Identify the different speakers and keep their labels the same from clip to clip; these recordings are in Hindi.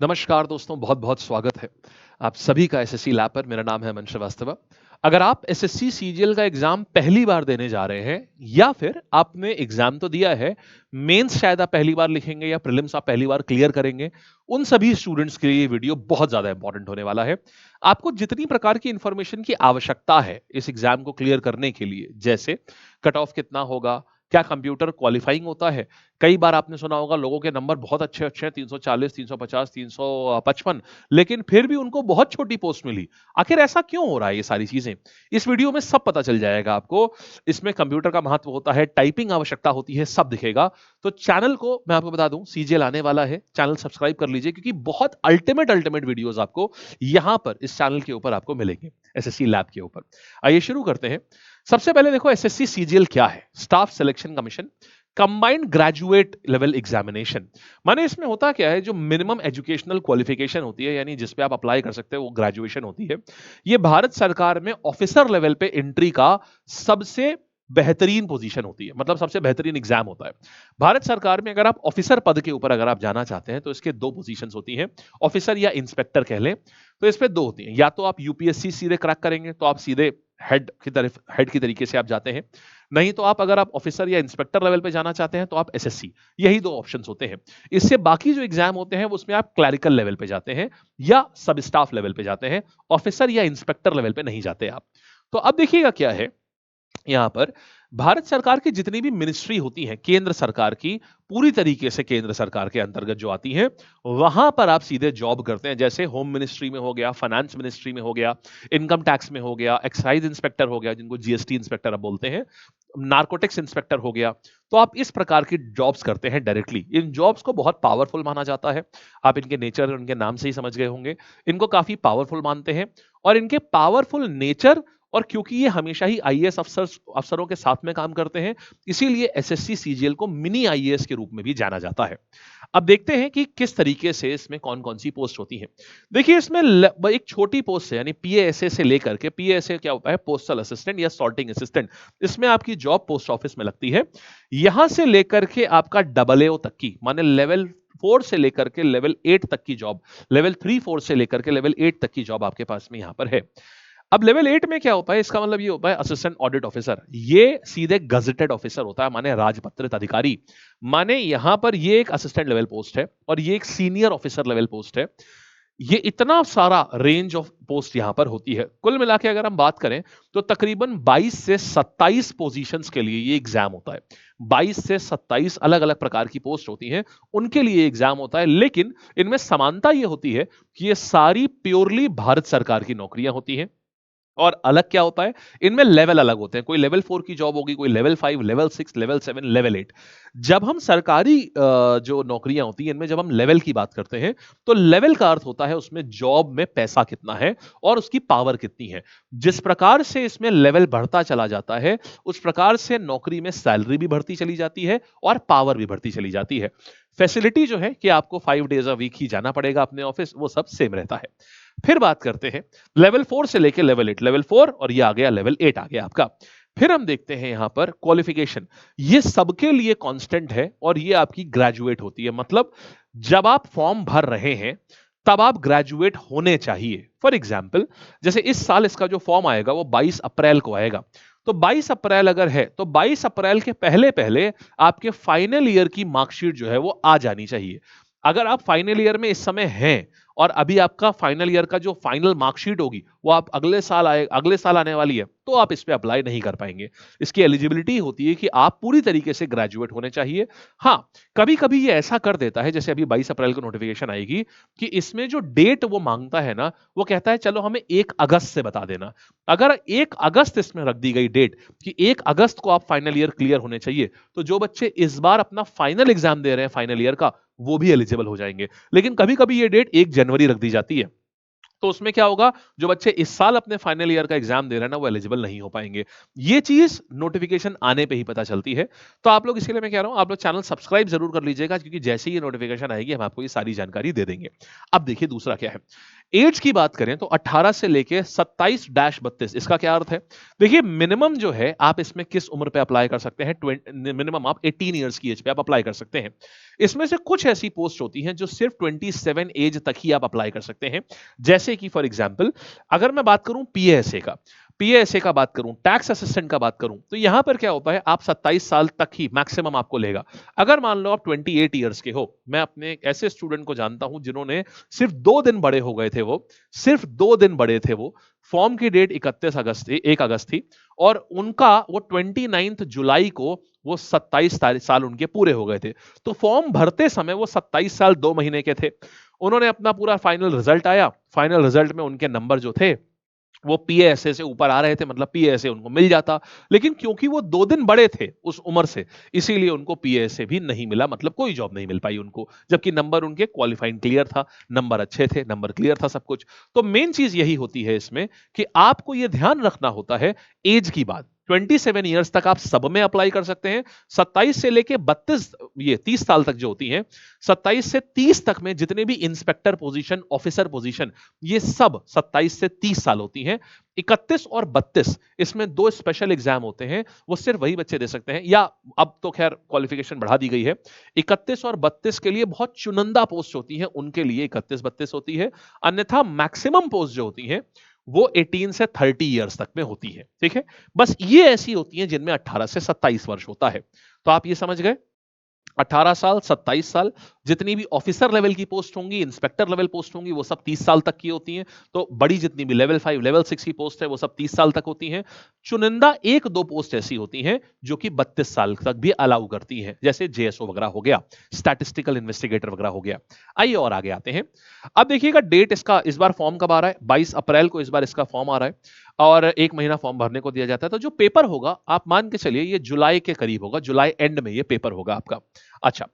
Speaker 1: नमस्कार दोस्तों, बहुत-बहुत स्वागत है आप सभी का एसएससी लैब पर। मेरा नाम है अमन श्रीवास्तव। अगर आप एसएससी सीजीएल का एग्ज़ाम पहली बार देने जा रहे हैं या फिर आपने एग्ज़ाम तो दिया है, मेंस शायद आप पहली बार लिखेंगे या प्रीलिम्स आप पहली बार क्लियर करेंगे, उन सभी स्टूडेंट्स के लिए ये वीडियो बहुत ज़्यादा इम्पोर्टेंट होने वाला है। आपको जितनी प्रकार की इन्फॉर्मेशन की आवश्यकता है इस एग्ज़ाम को क्लियर करने के लिए, जैसे कट ऑफ कितना होगा, क्या कंप्यूटर क्वालिफाइंग होता है? कई बार आपने सुना होगा लोगों के नंबर बहुत अच्छे-अच्छे हैं 340, 350, 355 लेकिन फिर भी उनको बहुत छोटी पोस्ट मिली। आखिर ऐसा क्यों हो रहा है ये सारी चीज़ें? इस वीडियो में सब पता चल जाएगा आपको। इसमें कंप्यूटर का महत्व होता है, टाइपिंग आवश्यकता होती है, सब दिखेगा। तो चैनल को मैं आपको बता दूँ सीजीएल आने वाला है, चैनल सब्सक्राइब कर लीजिए क्योंकि बहुत अल्टीमेट वीडियोज़ आपको यहाँ पर इस चैनल के ऊपर आपको मिलेंगे, एसएससी लैब के ऊपर। आइए शुरू करते हैं। सबसे पहले देखो एसएससी सीजीएल क्या है? Staff selection commission combined graduate level examination. माने इसमें होता क्या है, जो मिनिमम एजुकेशनल क्वालिफिकेशन होती है यानी जिस पे आप अप्लाई कर सकते हैं वो ग्रेजुएशन होती है। ये भारत सरकार में ऑफिसर लेवल पे एंट्री का सबसे बेहतरीन पोजीशन होती है, मतलब सबसे बेहतरीन एग्जाम होता है। भारत सरकार में अगर आप ऑफिसर पद के ऊपर अगर आप जाना चाहते हैं तो इसके दो पोजीशंस होती हैं, ऑफिसर या इंस्पेक्टर कह लें। तो इस पे दो होती हैं, या तो आप यूपीएससी सीधे क्रैक करेंगे तो आप सीधे हेड की तरीके से आप जाते हैं, नहीं तो आप अगर आप ऑफिसर या इंस्पेक्टर लेवल पे जाना चाहते हैं तो आप एसएससी, यही दो ऑप्शंस होते हैं। इससे बाकी जो एग्जाम होते हैं उसमें आप क्लरिकल लेवल पे जाते हैं या सब स्टाफ लेवल पे जाते हैं, ऑफिसर या इंस्पेक्टर लेवल पे नहीं जाते आप। तो अब देखिएगा क्या है, यहाँ पर भारत सरकार की जितनी भी मिनिस्ट्री होती हैं केंद्र सरकार की, पूरी तरीके से केंद्र सरकार के अंतर्गत जो आती हैं, वहां पर आप सीधे जॉब करते हैं। जैसे होम मिनिस्ट्री में हो गया, फाइनेंस मिनिस्ट्री में हो गया, इनकम टैक्स में हो गया, एक्साइज इंस्पेक्टर हो गया जिनको जीएसटी इंस्पेक्टर अब बोलते हैं, नार्कोटिक्स इंस्पेक्टर हो गया। तो आप इस प्रकार की जॉब्स करते हैं डायरेक्टली। इन जॉब्स को बहुत पावरफुल माना जाता है। आप इनके नेचर उनके नाम से ही समझ गए होंगे। इनको काफी पावरफुल मानते हैं और इनके पावरफुल नेचर और क्योंकि ये हमेशा ही आईएएस अफसरों के साथ में काम करते हैं, इसीलिए एसएससी सीजीएल को मिनी आईएएस के रूप में भी जाना जाता है। अब देखते हैं कि किस तरीके से इसमें कौन-कौन सी पोस्ट होती हैं। देखिए इसमें एक छोटी पोस्ट है यानी पीएएसए से लेकर के, पीएएसए क्या होता है, पोस्टल असिस्टेंट या सॉर्टिंग असिस्टेंट। इसमें आपकी जॉब पोस्ट ऑफिस में लगती है। यहां से लेकर के आपका डबल एओ तक की, माने लेवल 4 से लेकर के लेवल 8 तक की जॉब, लेवल 3-4 से लेकर के लेवल 8 तक की जॉब आपके पास में यहां पर है। अब लेवल 8 में क्या होता है, इसका मतलब ये होता है असिस्टेंट ऑडिट ऑफिसर। ये सीधे गजेटेड ऑफिसर होता है, माने राजपत्रित अधिकारी। माने यहां पर ये एक असिस्टेंट लेवल पोस्ट है और ये एक सीनियर ऑफिसर लेवल पोस्ट है। ये इतना सारा रेंज ऑफ पोस्ट यहां पर होती है। कुल मिला के अगर हम बात करें तो तकरीबन 22 से 27 पोजीशंस के लिए ये एग्जाम होता है। 22 से 27 अलग-अलग प्रकार की पोस्ट होती हैं, उनके लिए एग्जाम होता है। लेकिन इनमें समानता ये होती है कि ये सारी प्योरली भारत सरकार की नौकरियां होती हैं। और अलग क्या होता है, इनमें लेवल अलग होते हैं। कोई लेवल 4 की जॉब होगी, कोई लेवल 5, लेवल 6, लेवल 7, लेवल 8। जब हम सरकारी जो नौकरियां होती हैं, इनमें जब हम लेवल की बात करते हैं, तो लेवल का अर्थ होता है उसमें जॉब में पैसा कितना है और उसकी पावर कितनी है। जिस प्रकार से इसमें लेवल बढ़ता चला जाता है, उस प्रकार से नौकरी में सैलरी भी बढ़ती चली जाती है और पावर भी बढ़ती चली जाती है। फैसिलिटी जो है कि आपको 5 डेज अ वीक ही जाना पड़ेगा अपने ऑफिस, वो सब सेम रहता है। फिर बात करते हैं लेवल 4 से लेके लेवल 8, लेवल 4 और ये आ गया लेवल 8 आ गया आपका। फिर हम देखते हैं यहां पर क्वालिफिकेशन, ये सबके लिए कांस्टेंट है और ये आपकी ग्रेजुएट होती है। मतलब जब आप फॉर्म भर रहे हैं तब आप ग्रेजुएट होने चाहिए। फॉर एग्जाम्पल जैसे इस साल इसका जो फॉर्म आएगा वो 22 अप्रैल को आएगा, तो 22 अप्रैल अगर है तो 22 अप्रैल के पहले पहले आपके फाइनल ईयर की मार्कशीट जो है वो आ जानी चाहिए। अगर आप फाइनल ईयर में इस समय हैं और अभी आपका फाइनल ईयर का जो फाइनल मार्कशीट होगी वो आप अगले साल आने वाली है, तो आप इस पे अप्लाई नहीं कर पाएंगे। इसकी एलिजिबिलिटी होती है कि आप पूरी तरीके से ग्रेजुएट होने चाहिए। हाँ, कभी कभी ये ऐसा कर देता है, जैसे अभी 22 अप्रैल को नोटिफिकेशन आएगी कि इसमें जो डेट वो मांगता है ना, वो कहता है चलो हमें 1 अगस्त से बता देना। अगर 1 अगस्त इसमें रख दी गई डेट कि 1 अगस्त को आप फाइनल ईयर क्लियर होने चाहिए, तो जो बच्चे इस बार अपना फाइनल एग्जाम दे रहे हैं फाइनल ईयर का, वो भी एलिजिबल हो जाएंगे। लेकिन कभी-कभी ये डेट 1 जनवरी रख दी जाती है। तो उसमें क्या होगा, जो बच्चे इस साल अपने फाइनल ईयर का एग्जाम दे रहे हैं ना, वो एलिजिबल नहीं हो पाएंगे। ये चीज नोटिफिकेशन आने पे ही पता चलती है। तो आप लोग, इसके लिए मैं कह रहा हूं आप लोग चैनल सब्सक्राइब जरूर कर लीजिएगा, क्योंकि जैसे ही ये नोटिफिकेशन आएगी हम आपको ये सारी जानकारी दे देंगे। अब देखिए दूसरा क्या है, एज की बात करें तो 18 से लेके 27-32, इसका क्या अर्थ है? देखिए मिनिमम जो है आप इसमें किस उम्र पे अप्लाई कर सकते हैं, मिनिमम आप 18 इयर्स की एज पे आप अप्लाई कर सकते हैं। इसमें से कुछ ऐसी पोस्ट होती हैं जो सिर्फ 27 एज तक ही आप अप्लाई कर सकते हैं। जैसे कि फॉर एग्जांपल अगर मैं बात करूं पीएएसए का, पीएएसए का बात करूं, टैक्स असिस्टेंट का बात करूं, तो यहां पर क्या होता है, आप 27 साल तक ही मैक्सिमम आपको लेगा। अगर मान लो आप 28 इयर्स के हो, मैं अपने एक ऐसे स्टूडेंट को जानता हूं जिन्होंने सिर्फ 2 दिन बड़े हो गए थे, वो सिर्फ 2 दिन बड़े थे, वो फॉर्म की डेट 31 अगस्त थी, 1 अगस्त थी, और उनका वो 29 जुलाई को वो 27 साल उनके पूरे हो गए थे। तो फॉर्म भरते समय वो 27 साल 2 महीने के थे। उन्होंने अपना पूरा फाइनल रिजल्ट आया, फाइनल रिजल्ट में उनके नंबर जो थे वो पीएएसए से ऊपर आ रहे थे, मतलब पीएएसए उनको मिल जाता, लेकिन क्योंकि वो 2 दिन बड़े थे उस उम्र से, इसीलिए उनको पीएएसए भी नहीं मिला, मतलब कोई जॉब नहीं मिल पाई उनको, जबकि नंबर उनके क्वालिफाइंग क्लियर था, नंबर अच्छे थे, नंबर क्लियर था सब कुछ। तो मेन चीज यही होती है इसमें कि आपको ये ध्यान रखना होता है एज की बात। 27 ईयर्स तक आप सब में अप्लाई कर सकते हैं। 27 से लेके 32, ये 30 साल तक जो होती हैं, 27 से 30 तक में जितने भी इंस्पेक्टर पोजीशन, ऑफिसर पोजीशन, ये सब 27 से 30 साल होती हैं। 31 और 32, इसमें 2 स्पेशल एग्जाम होते हैं, वो सिर्फ वही बच्चे दे सकते हैं, या अब तो खैर क्वालिफिकेशन बढ़ा दी गई है। 31 और 32 के लिए बहुत चुनिंदा पोस्ट होती हैं, उनके लिए 31-32 होती है। अन्यथा मैक्सिमम पोस्ट जो होती हैं वो 18 से 30 इयर्स तक में होती है। ठीक है, बस ये ऐसी होती हैं जिनमें 18 से 27 वर्ष होता है। तो आप ये समझ गए, 18 साल, 27 साल, जितनी भी ऑफिसर लेवल की पोस्ट होंगी, इंस्पेक्टर लेवल पोस्ट होंगी, वो सब 30 साल तक की होती हैं। तो बड़ी जितनी भी लेवल 5, लेवल 6 की पोस्ट है, वो सब 30 साल तक होती हैं। चुनिंदा 1-2 पोस्ट ऐसी होती हैं जो कि 32 साल तक भी अलाउ करती हैं, जैसे जेएसओ वगैरह हो गया, स्टैटिस्टिकल इन्वेस्टिगेटर वगैरह हो गया। आइए और आगे आते हैं। अब देखिएगा डेट इसका, इस बार फॉर्म कब आ रहा है, 22 अप्रैल को इस बार इसका फॉर्म आ रहा है, और 1 महीना फॉर्म भरने को दिया जाता है। तो जो पेपर होगा आप मान के चलिए ये जुलाई के करीब होगा, जुलाई एंड में ये पेपर होगा आपका। अच्छा,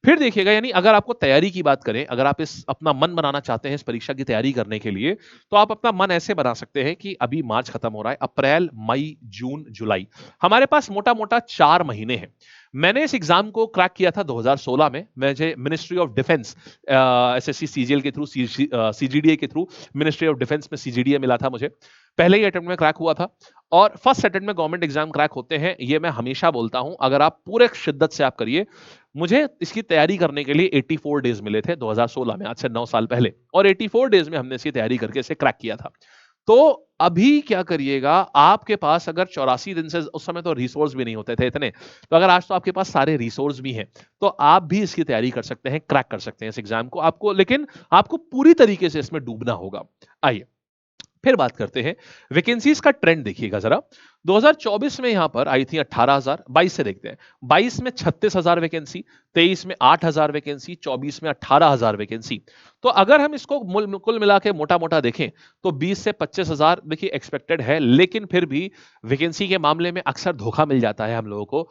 Speaker 1: फिर देखिएगा, यानी अगर आपको तैयारी की बात करें, अगर आप इस अपना मन बनाना चाहते हैं इस परीक्षा की तैयारी करने के लिए, तो आप अपना मन ऐसे बना सकते हैं कि अभी मार्च खत्म हो रहा है, अप्रैल, मई, जून, जुलाई, हमारे पास मोटा मोटा 4 महीने हैं। मैंने इस एग्जाम को क्रैक किया था 2016 में, मुझे ministry of defence, SSC CGL के थ्रू, सीजीडीए के थ्रू मिनिस्ट्री ऑफ डिफेंस में सीजीडीए मिला था मुझे, पहले ही अटेम्प्ट में क्रैक हुआ था। और फर्स्ट अटेम्प्ट में गवर्नमेंट एग्जाम क्रैक होते हैं, ये मैं हमेशा बोलता हूं, अगर आप पूरे शिद्दत से आप करिए। मुझे इसकी तैयारी करने के लिए 84 डेज मिले थे 2016 में, आज से 9 साल पहले, और 84 डेज में हमने इसकी तैयारी करके इसे क्रैक किया था। तो अभी क्या करिएगा, आपके पास अगर 84 दिन से, उस समय तो रिसोर्स भी नहीं होते थे इतने, तो अगर आज तो आपके पास सारे रिसोर्स भी हैं, तो आप भी इसकी तैयारी कर सकते हैं, क्रैक कर सकते हैं इस एग्जाम को। आपको, लेकिन आपको पूरी तरीके से इसमें डूबना होगा। आइए फिर बात करते हैं वैकेंसीज का ट्रेंड, देखिएगा जरा। 2024 में यहां पर आई थी 18,000, 22 से देखते हैं, 22 में 36,000 वैकेंसी, 23 में 8,000 वैकेंसी, 24 में 18,000 वैकेंसी। तो अगर हम इसको कुल मिला के मोटा मोटा देखें, तो 20 से 25,000 देखिए एक्सपेक्टेड है, लेकिन फिर भी वैकेंसी के मामले में अक्सर धोखा मिल जाता है हम लोगों को,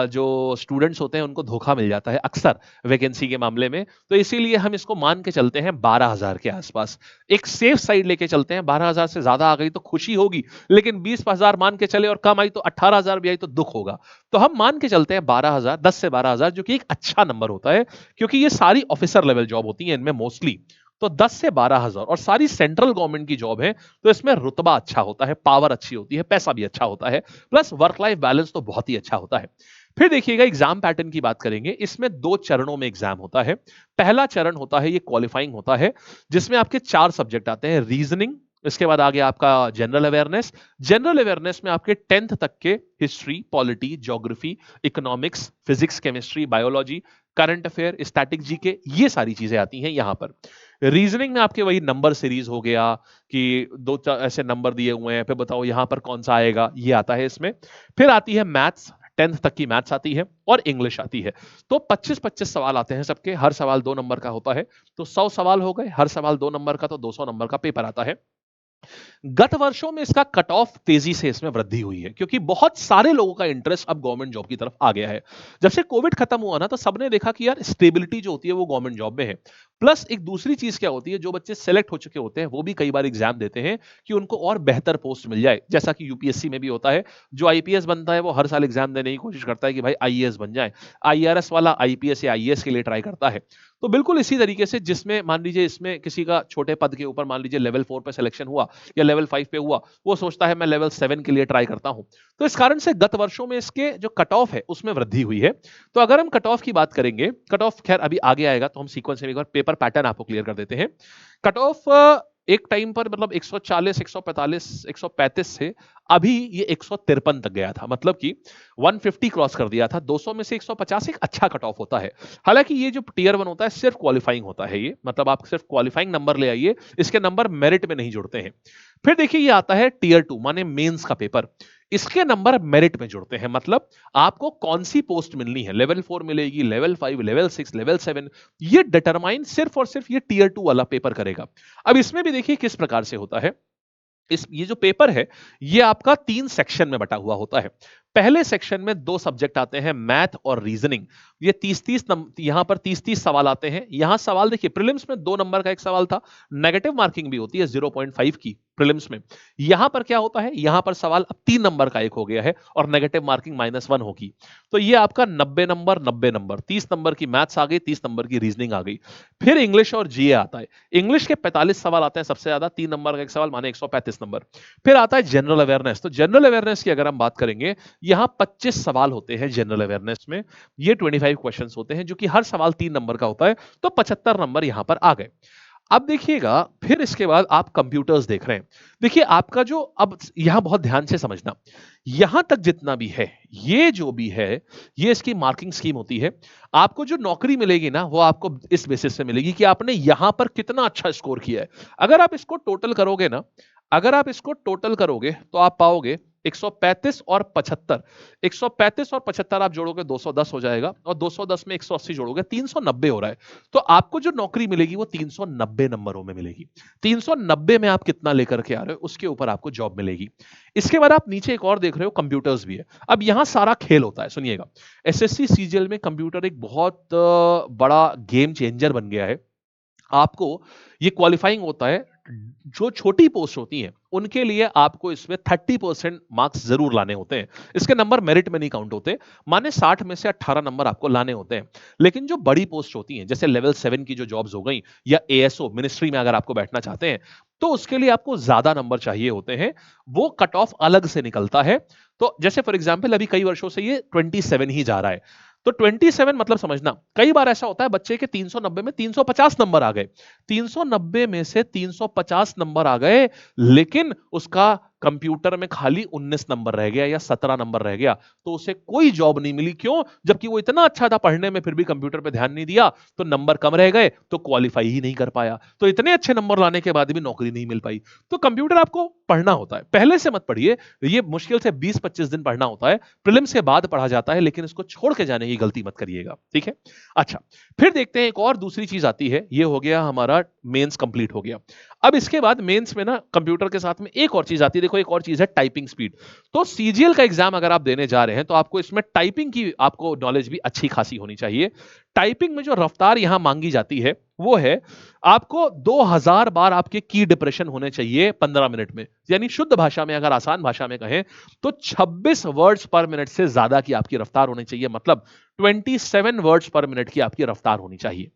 Speaker 1: जो स्टूडेंट्स होते हैं उनको धोखा मिल जाता है अक्सर वैकेंसी के मामले में, तो इसीलिए हम इसको मान के चलते हैं 12,000 के आसपास, एक सेफ साइड लेके चलते हैं। 12,000 से ज्यादा आ गई तो खुशी होगी, लेकिन 20,000 मान के चले और कम आई तो 18,000 भी आई तो दुख होगा। तो हम मान के चलते हैं 12,000, 10 से 12,000, जो कि एक अच्छा नंबर होता है, क्योंकि ये सारी ऑफिसर लेवल जॉब होती हैं इनमें मोस्टली। तो 10 से 12,000, और सारी सेंट्रल गवर्नमेंट की जॉब है, तो इसमें रुतबा अच्छा होता है, पावर अच्छी होती है, पैसा भी अच्छा होता है, प्लस वर्क लाइफ बैलेंस तो बहुत ही अच्छा होता है। फिर देखिएगा एग्जाम पैटर्न की बात करेंगे, इसमें 2 चरणों में एग्जाम होता है। पहला चरण होता है ये क्वालिफाइंग होता है, जिसमें आपके 4 सब्जेक्ट आते हैं, रीजनिंग, इसके बाद आगे आपका जनरल अवेयरनेस। जनरल अवेयरनेस में आपके 10th तक के history, polity, geography, economics, physics, chemistry, biology, current affair, static GK, ये सारी चीजें आती हैं यहां पर। रीजनिंग में आपके वही नंबर सीरीज हो गया, कि ऐसे नंबर दिए हुए हैं, फिर बताओ यहां पर कौन सा आएगा, ये आता है इसमें। फिर आती है मैथ्स, 10th तक की मैथ्स आती है, और इंग्लिश आती है। तो 25-25 सवाल आते हैं सबके, हर सवाल 2 नंबर का होता है, तो 100 सवाल हो गए, हर सवाल 2 नंबर का, तो 200 नंबर का पेपर आता है। गत वर्षों में इसका कट ऑफ तेजी से इसमें वृद्धि हुई है, क्योंकि बहुत सारे लोगों का इंटरेस्ट अब गवर्नमेंट जॉब की तरफ आ गया है। जब से कोविड खत्म हुआ ना, तो सबने देखा कि यार स्टेबिलिटी जो होती है वो गवर्नमेंट जॉब में है। प्लस एक दूसरी चीज क्या होती है, जो बच्चे सेलेक्ट हो चुके होते हैं वो भी कई बार एग्जाम देते हैं कि उनको और बेहतर पोस्ट मिल जाए, जैसा कि यूपीएससी में भी होता है। जो आईपीएस बनता है वो हर साल एग्जाम देने की कोशिश करता है कि भाई आईएएस बन जाए, आईआरएस वाला आईपीएस या आईएएस के लिए ट्राई करता है। तो बिल्कुल इसी तरीके से, जिसमें मान लीजिए इसमें किसी का छोटे पद के ऊपर मान लीजिए लेवल 4 पे सिलेक्शन हुआ या लेवल 5 पे हुआ, वो सोचता है मैं लेवल 7 के लिए ट्राई करता हूं। तो इस कारण से गत वर्षों में इसके जो कट ऑफ है उसमें वृद्धि हुई है। तो अगर हम कट ऑफ की बात करेंगे, कट ऑफ खैर अभी आगे आएगा, तो हम सीक्वेंस में एक बार पेपर पैटर्न आपको क्लियर कर देते हैं। कट ऑफ एक टाइम पर मतलब 140, 145, 135 से अभी ये 153 तक गया था, मतलब कि 150 क्रॉस कर दिया था। 200 में से 150 एक अच्छा कट ऑफ होता है। हालांकि ये जो टीयर 1 होता है सिर्फ क्वालिफाइंग होता है, ये मतलब आप सिर्फ क्वालिफाइंग नंबर ले आइए, इसके नंबर मेरिट में नहीं जुड़ते हैं। फिर देखिए ये आता है टीयर 2 माने मेंस का पेपर, इसके नंबर मेरिट में जुड़ते हैं, मतलब आपको कौन सी पोस्ट मिलनी है, लेवल 4 मिलेगी, लेवल 5, लेवल 6, लेवल 7, ये डिटरमाइन सिर्फ और सिर्फ ये टीयर 2 वाला पेपर करेगा। अब इसमें भी देखिए किस प्रकार से होता है। इस ये जो पेपर है ये आपका 3 सेक्शन में बटा हुआ होता है। पहले सेक्शन में 2 सब्जेक्ट आते हैं, मैथ और रीजनिंग। ये 30-30 यहां पर 30-30 सवाल आते हैं। यहां सवाल देखिए, प्रीलिम्स में 2 नंबर का एक सवाल था, नेगेटिव मार्किंग भी होती है 0.5 की प्रीलिम्स में। यहां पर क्या होता है, यहां पर सवाल अब 3 नंबर का एक हो गया है और नेगेटिव मार्किंग -1 होगी। तो ये आपका 90 नंबर 90 नंबर, 30 नंबर की मैथ्स आ गई, 30 नंबर की रीजनिंग आ गई। फिर इंग्लिश और जीए आता है। इंग्लिश के 45 सवाल आते हैं सबसे ज्यादा, 3 नंबर का एक सवाल माने 135 नंबर। फिर आता है जनरल अवेयरनेस। तो जनरल अवेयरनेस की अगर हम बात करेंगे, यहां 25 सवाल होते हैं जनरल अवेयरनेस में। ये 25 क्वेश्चंस होते हैं, जो कि हर सवाल 3 नंबर का होता है। तो 75 नंबर यहां पर आ गए। अब देखिएगा, फिर इसके बाद आप कंप्यूटर्स देख रहे हैं। देखिए आपका जो अब यहां बहुत ध्यान से समझना, यहां तक जितना भी है, ये जो भी है, ये इसकी मार्किंग स्कीम होती है। आपको जो नौकरी मिलेगी ना, वो आपको इस बेसिस से मिलेगी कि आपने यहां पर कितना अच्छा स्कोर किया है। अगर आप इसको टोटल करोगे ना, अगर आप इसको टोटल करोगे तो आप पाओगे 135 और 75। 135 और 75 आप जोड़ोगे 210 हो जाएगा, और 210 में 180 जोड़ोगे 390 हो रहा है। तो आपको जो नौकरी मिलेगी वो 390 नंबरों में मिलेगी। 390 में आप कितना लेकर के आ रहे हो, उसके ऊपर आपको जॉब मिलेगी। इसके बाद आप नीचे एक और देख रहे हो, कंप्यूटर्स भी है। अब यहां सारा खेल होता है, सुनिएगा। एसएससी सीजीएल में कंप्यूटर एक बहुत बड़ा गेम चेंजर बन गया है। आपको ये क्वालिफाइंग होता है, जो छोटी पोस्ट होती हैं उनके लिए आपको इसमें 30% मार्क्स जरूर लाने होते हैं। इसके नंबर मेरिट में नहीं काउंट होते, माने 60 में से 18 नंबर आपको लाने होते हैं। लेकिन जो बड़ी पोस्ट होती हैं, जैसे लेवल 7 की जो जॉब्स हो गई, या एएसओ मिनिस्ट्री में अगर आपको बैठना चाहते हैं, तो उसके लिए आपको ज्यादा नंबर चाहिए होते हैं। वो कट ऑफ अलग से निकलता है। तो जैसे फॉर एग्जाम्पल अभी कई वर्षों से ये 27 ही जा रहा है। तो 27 मतलब समझना, कई बार ऐसा होता है बच्चे के 390 में 350 नंबर आ गए। 390 में से 350 नंबर आ गए, लेकिन उसका कंप्यूटर में खाली 19 नंबर रह गया या 17 नंबर रह गया, तो उसे कोई जॉब नहीं मिली। क्यों? जबकि वो इतना अच्छा था पढ़ने में, फिर भी कंप्यूटर पे ध्यान नहीं दिया, तो नंबर कम रह गए, तो क्वालिफाई ही नहीं कर पाया। तो इतने अच्छे नंबर लाने के बाद भी नौकरी नहीं मिल पाई। तो कंप्यूटर आपको पढ़ना होता है, पहले से मत पढ़िए। ये मुश्किल से 20-25 दिन पढ़ना होता है, प्रीलिम्स के बाद पढ़ा जाता है, लेकिन इसको छोड़ के जाने की गलती मत करिएगा, ठीक है। अच्छा, फिर देखते हैं एक और दूसरी चीज आती है। ये हो गया हमारा मेंस कंप्लीट हो गया। अब इसके बाद मेंस में ना कंप्यूटर के साथ में एक और चीज आती है। देखो एक और चीज है टाइपिंग स्पीड। तो सीजीएल का एग्जाम अगर आप देने जा रहे हैं, तो आपको इसमें टाइपिंग की आपको नॉलेज भी अच्छी खासी होनी चाहिए। टाइपिंग में जो रफ्तार यहां मांगी जाती है वो है, आपको 2000 बार आपके की डिप्रेशन होने चाहिए 15 मिनट में। यानी शुद्ध भाषा में, अगर आसान भाषा में कहें, तो 26 वर्ड्स पर मिनट से ज्यादा की आपकी रफ्तार होनी चाहिए। मतलब 27 वर्ड्स पर मिनट की आपकी रफ्तार होनी चाहिए।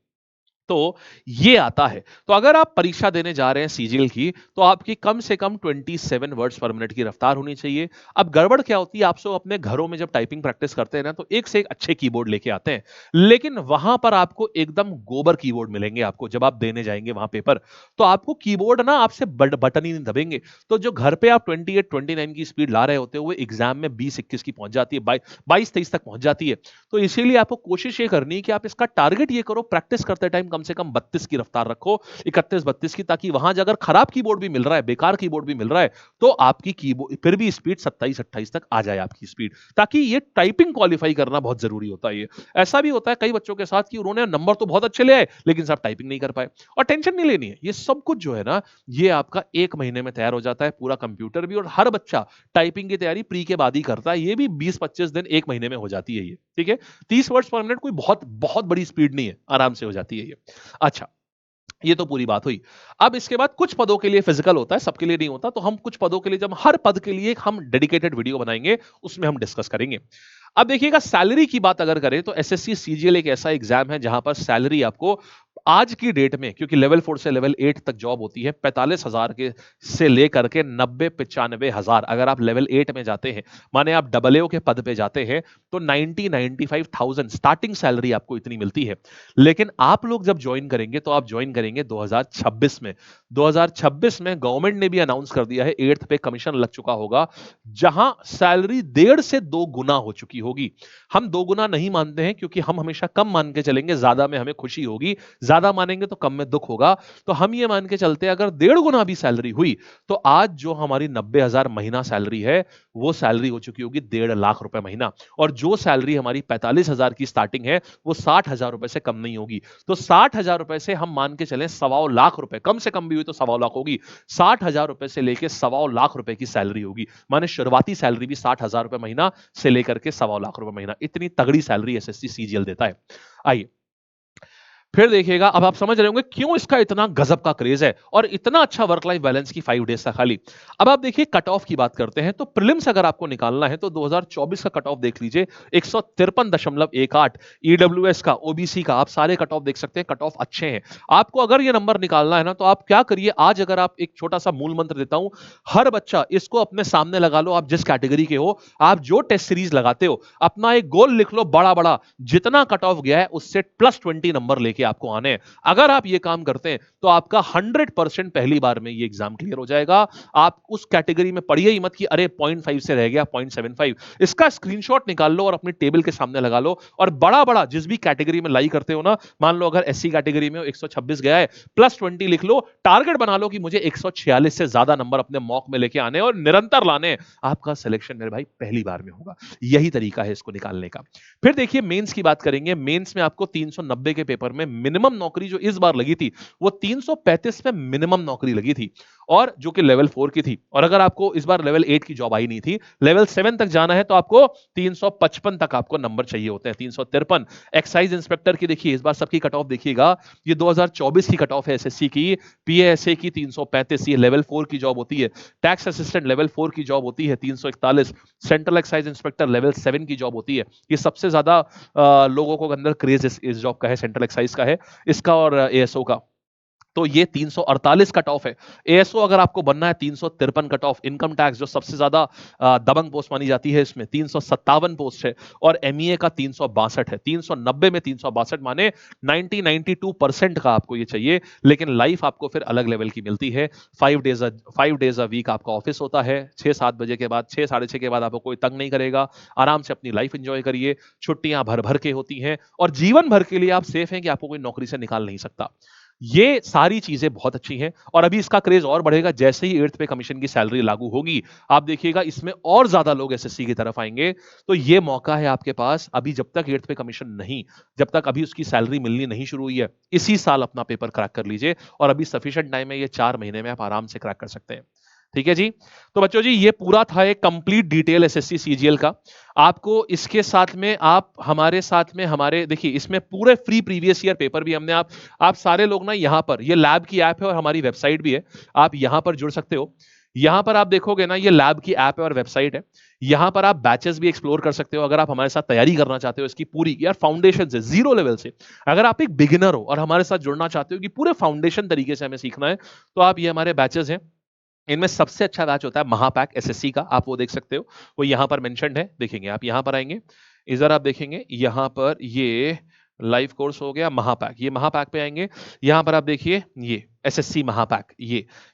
Speaker 1: तो ये आता है। तो अगर आप परीक्षा देने जा रहे हैं सीजीएल की, तो आपकी कम से कम 27 वर्ड्स पर मिनट की रफ्तार होनी चाहिए। अब गड़बड़ क्या होती है, आप सब अपने घरों में जब टाइपिंग प्रैक्टिस करते हैं ना, तो एक से एक अच्छे कीबोर्ड लेके आते हैं, लेकिन वहां पर आपको एकदम गोबर कीबोर्ड मिलेंगे। आपको जब आप देने जाएंगे वहां पेपर, तो आपको कीबोर्ड ना आपसे बटन ही नहीं दबेंगे। तो जो घर पे आप 28-29 की स्पीड ला रहे होते हो, वो एग्जाम में 20-21 की पहुंच जाती है, 22-23 तक पहुंच जाती है। तो इसीलिए आपको कोशिश ये करनी है कि आप इसका टारगेट ये करो, प्रैक्टिस करते टाइम कम से कम 32 की रफ्तार रखो, 31-32 की, ताकि वहां अगर खराब कीबोर्ड भी मिल रहा है, बेकार कीबोर्ड भी मिल रहा है, तो आपकी कीबोर्ड फिर भी स्पीड 27-28 तक आ जाए आपकी स्पीड, ताकि ये टाइपिंग क्वालिफाई करना बहुत जरूरी होता है। ये ऐसा भी होता है कई बच्चों के साथ कि उन्होंने नंबर तो बहुत अच्छे ले आए, लेकिन सब टाइपिंग नहीं कर पाए। और टेंशन नहीं लेनी है, ये सब कुछ जो है ना, ये आपका 1 महीने में तैयार हो जाता है, पूरा कंप्यूटर भी। और हर बच्चा टाइपिंग की तैयारी प्री के बाद ही करता है, ये भी 20-25 दिन 1 महीने में हो जाती है ये, ठीक है। 30 वर्ड्स पर मिनट कोई बहुत बहुत बड़ी स्पीड नहीं है, आराम से हो जाती है ये। अच्छा, ये तो पूरी बात हुई। अब इसके बाद कुछ पदों के लिए फिजिकल होता है, सबके लिए नहीं होता, तो हम कुछ पदों के लिए जब हर पद के लिए एक हम डेडिकेटेड वीडियो बनाएंगे, उसमें हम डिस्कस करेंगे। अब देखिएगा सैलरी की बात अगर करें तो एसएससी सीजीएल एक ऐसा एग्जाम है जहां पर सैलरी आपको आज की डेट में, क्योंकि लेवल 4 से लेवल 8 तक जॉब होती है, 45,000 के से लेकर के 90-95,000। अगर आप लेवल 8 में जाते हैं, माने आप डबल ए के पद पे जाते हैं, तो 90-95,000 स्टार्टिंग सैलरी आपको इतनी मिलती है। लेकिन आप लोग जब ज्वाइन करेंगे तो आप ज्वाइन करेंगे 2026 में। 2026 में गवर्नमेंट ने भी अनाउंस कर दिया है, 8th पे कमीशन लग चुका होगा, जहां सैलरी 1.5 से 2 गुना हो चुकी होगी। हम 2 गुना नहीं मानते हैं, क्योंकि हम हमेशा कम मान के चलेंगे, ज्यादा में हमें खुशी होगी, ज्यादा मानेंगे तो कम में दुख होगा। तो हम ये मान के चलते हैं अगर 1.5 गुना भी सैलरी हुई, तो आज जो हमारी 90,000 महीना सैलरी है, वो सैलरी हो चुकी होगी 1.5 लाख रुपए महीना। और जो सैलरी हमारी 45,000 की स्टार्टिंग है, वो 60,000 रुपए से कम नहीं होगी। तो 60,000 रुपए से हम मान के चलें 1.25 लाख रुपए, कम से कम भी हुई तो 1.25 लाख होगी। 60,000 रुपए से लेके 1.25 लाख रुपए की सैलरी होगी। माने शुरुआती सैलरी भी 60,000 रुपए महीना से लेकर के 1.25 लाख रुपए महीना, इतनी तगड़ी सैलरी एसएससी सीजीएल देता है। आइए फिर देखिएगा, अब आप समझ रहे होंगे क्यों इसका इतना गजब का क्रेज है और इतना अच्छा वर्क लाइफ बैलेंस की 5 डेज का खाली। अब आप देखिए कट ऑफ की बात करते हैं, तो प्रीलिम्स अगर आपको निकालना है तो 2024 का कट ऑफ देख लीजिए, 153.18। ईडब्ल्यूएस का, ओबीसी का, आप सारे कट ऑफ देख सकते हैं, कट ऑफ अच्छे हैं। आपको अगर ये नंबर निकालना है ना, तो आप क्या करिए, आज अगर आप एक छोटा सा मूल मंत्र देता हूं, हर बच्चा इसको अपने सामने लगा लो, आप जिस कैटेगरी के हो, आप जो टेस्ट सीरीज लगाते हो, अपना एक गोल लिख लो बड़ा बड़ा, जितना कट ऑफ गया है उससे +20 नंबर लेके आपको आने हैं। अगर आप ये काम करते हैं तो आपका 100% पहली बार में ये एग्जाम क्लियर हो जाएगा। आप उस कैटेगरी में पढ़िए ही मत कि अरे 0.5 से रह गया 0.75। इसका स्क्रीनशॉट निकाल लो और अपनी टेबल के सामने लगा लो, और बड़ा बड़ा जिस भी कैटेगरी में लाई करते हो ना, मान लो अगर एससी कैटेगरी में 126 गया है, +20 लिख लो, टारगेट बना लो कि मुझे 146 से ज्यादा नंबर अपने मॉक में लेके आने और निरंतर लाने। आपका सिलेक्शन मेरे भाई पहली बार में होगा। यही तरीका है इसको निकालने का। फिर देखिए मेंस की बात करेंगे। मेंस में आपको 390 के पेपर में मिनिमम नौकरी जो इस बार लगी थी, वो 335 पे मिनिमम नौकरी लगी थी, और जो कि लेवल 4 की थी। और अगर आपको इस बार लेवल 8 की जॉब आई नहीं थी, लेवल 7 तक जाना है, तो आपको 355 तक आपको नंबर चाहिए होते हैं, 353। एक्साइज इंस्पेक्टर की देखिए इस बार सबकी कट ऑफ देखिएगा, ये 2024 की कट ऑफ है एसएससी की। पीएएसए की 335, ये लेवल 4 की जॉब होती है। टैक्स असिस्टेंट लेवल 4 की जॉब होती है 341। सेंट्रल एक्साइज इंस्पेक्टर लेवल 7 की जॉब होती है। ये सबसे ज्यादा लोगों को अंदर क्रेज इस जॉब का है, सेंट्रल एक्साइज का है इसका, और एएसओ का। तो ये 348 कट ऑफ है। एएसओ अगर आपको बनना है 353 कट ऑफ। इनकम टैक्स जो सबसे ज्यादा दबंग पोस्ट मानी जाती है, इसमें 357 पोस्ट है, और एमईए का 362 है। 390 में 362 माने 92% का आपको ये चाहिए। लेकिन लाइफ आपको फिर अलग लेवल की मिलती है। 5 डेज अ वीक आपका ऑफिस होता है, 6-7 बजे के बाद, 6-6:30 के बाद आपको कोई तंग नहीं करेगा। आराम से अपनी लाइफ एंजॉय करिए। छुट्टियां भर भर के होती हैं, और जीवन भर के लिए आप सेफ हैं कि आपको कोई नौकरी से निकाल नहीं सकता। ये सारी चीजें बहुत अच्छी हैं, और अभी इसका क्रेज और बढ़ेगा जैसे ही 8th पे कमीशन की सैलरी लागू होगी। आप देखिएगा इसमें और ज्यादा लोग एसएससी की तरफ आएंगे। तो ये मौका है आपके पास, अभी जब तक 8th पे कमीशन नहीं, जब तक अभी उसकी सैलरी मिलनी नहीं शुरू हुई है, इसी साल अपना पेपर क्रैक कर लीजिए, और अभी सफिशिएंट टाइम है, ये 4 महीने में आप आराम से क्रैक कर सकते हैं। ठीक है जी। तो बच्चों जी, ये पूरा था एक कंप्लीट डिटेल एसएससी सीजीएल का। आपको इसके साथ में, आप हमारे साथ में, हमारे देखिए इसमें पूरे फ्री प्रीवियस ईयर पेपर भी हमने, आप सारे लोग ना यहाँ पर, ये लैब की ऐप है और हमारी वेबसाइट भी है, आप यहाँ पर जुड़ सकते हो। यहाँ पर आप देखोगे ना, ये लैब की ऐप है और वेबसाइट है। यहाँ पर आप बैचेस भी एक्सप्लोर कर सकते हो, अगर आप हमारे साथ तैयारी करना चाहते हो इसकी पूरी, यार फाउंडेशन से, जीरो लेवल से। अगर आप एक बिगिनर हो और हमारे साथ जुड़ना चाहते हो कि पूरे फाउंडेशन तरीके से हमें सीखना है, तो आप, ये हमारे बैचेस हैं। इनमें सबसे अच्छा बैच होता है महापैक एसएससी का, आप वो देख सकते हो, वो यहाँ पर मेंशन्ड है। देखेंगे आप, यहाँ पर आएंगे, इधर आप देखेंगे, यहाँ पर ये लाइव कोर्स हो गया महापैक, ये महापैक पे आएंगे, यहाँ पर आप देखिए ये एसएससी महापैक,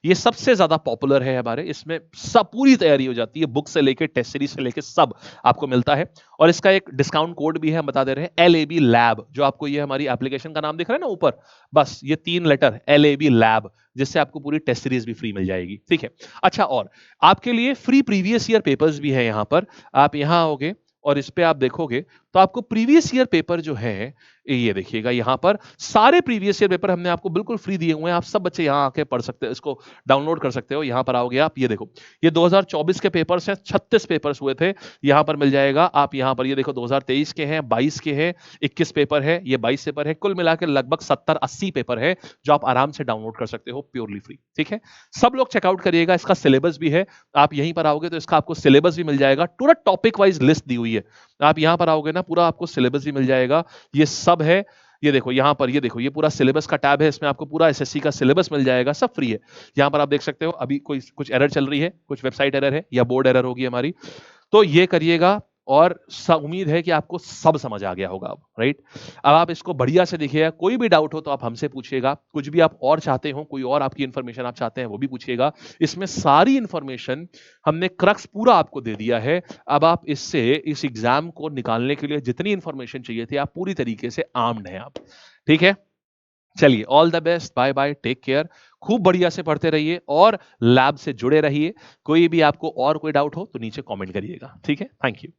Speaker 1: ये सबसे ज्यादा पॉपुलर है हमारे, इसमें सब पूरी तैयारी हो जाती है, बुक से लेके टेस्ट सीरीज से लेके सब आपको मिलता है। और इसका एक डिस्काउंट कोड भी है, हम बता दे रहे हैं, LAB लैब, जो आपको ये हमारी एप्लीकेशन का नाम दिख रहा है ना ऊपर, बस ये 3 लेटर LAB लैब, जिससे आपको पूरी टेस्ट सीरीज भी फ्री मिल जाएगी। ठीक है। अच्छा, और आपके लिए फ्री प्रीवियस ईयर पेपर्स भी है यहाँ पर। आप यहाँ आओगे और इस पे आप देखोगे, तो तो आपको प्रीवियस ईयर पेपर जो है, ये देखिएगा यहाँ पर सारे प्रीवियस ईयर पेपर हमने आपको बिल्कुल फ्री दिए हुए हैं। आप सब बच्चे यहाँ आके पढ़ सकते हो, इसको डाउनलोड कर सकते हो। यहाँ पर आओगे आप, ये देखो, ये 2024 के पेपर्स हैं, 36 पेपर्स हुए थे, यहाँ पर मिल जाएगा। आप यहाँ पर ये देखो 2023 के हैं, 22 के हैं, 21 पेपर है, ये 22 पेपर है, कुल मिलाकर लगभग 70-80 पेपर है जो आप आराम से डाउनलोड कर सकते हो प्योरली फ्री। ठीक है, सब लोग चेकआउट करिएगा। इसका सिलेबस भी है, आप यहीं पर आओगे तो इसका आपको सिलेबस भी मिल जाएगा, पूरा टॉपिक वाइज लिस्ट दी हुई है। आप यहाँ पर आओगे ना, पूरा आपको सिलेबस भी मिल जाएगा, ये सब है। ये देखो यहाँ पर, ये देखो, ये पूरा सिलेबस का टैब है, इसमें आपको पूरा एसएससी का सिलेबस मिल जाएगा, सब फ्री है। यहाँ पर आप देख सकते हो अभी कोई कुछ एरर चल रही है, कुछ वेबसाइट एरर है या बोर्ड एरर होगी हमारी, तो ये करिएगा। और उम्मीद है कि आपको सब समझ आ गया होगा अब, राइट। अब आप इसको बढ़िया से देखिएगा, कोई भी डाउट हो तो आप हमसे पूछिएगा, कुछ भी आप और चाहते हो, कोई और आपकी इन्फॉर्मेशन आप चाहते हैं वो भी पूछिएगा। इसमें सारी इन्फॉर्मेशन हमने क्रक्स पूरा आपको दे दिया है। अब आप इससे इस एग्जाम को निकालने के लिए जितनी इन्फॉर्मेशन चाहिए थी, आप पूरी तरीके से आर्म्ड हैं आप। ठीक है, चलिए, all the best, bye bye, take care. खूब बढ़िया से पढ़ते रहिए और लैब से जुड़े रहिए। कोई भी आपको और कोई डाउट हो तो नीचे कमेंट करिएगा। ठीक है, थैंक यू।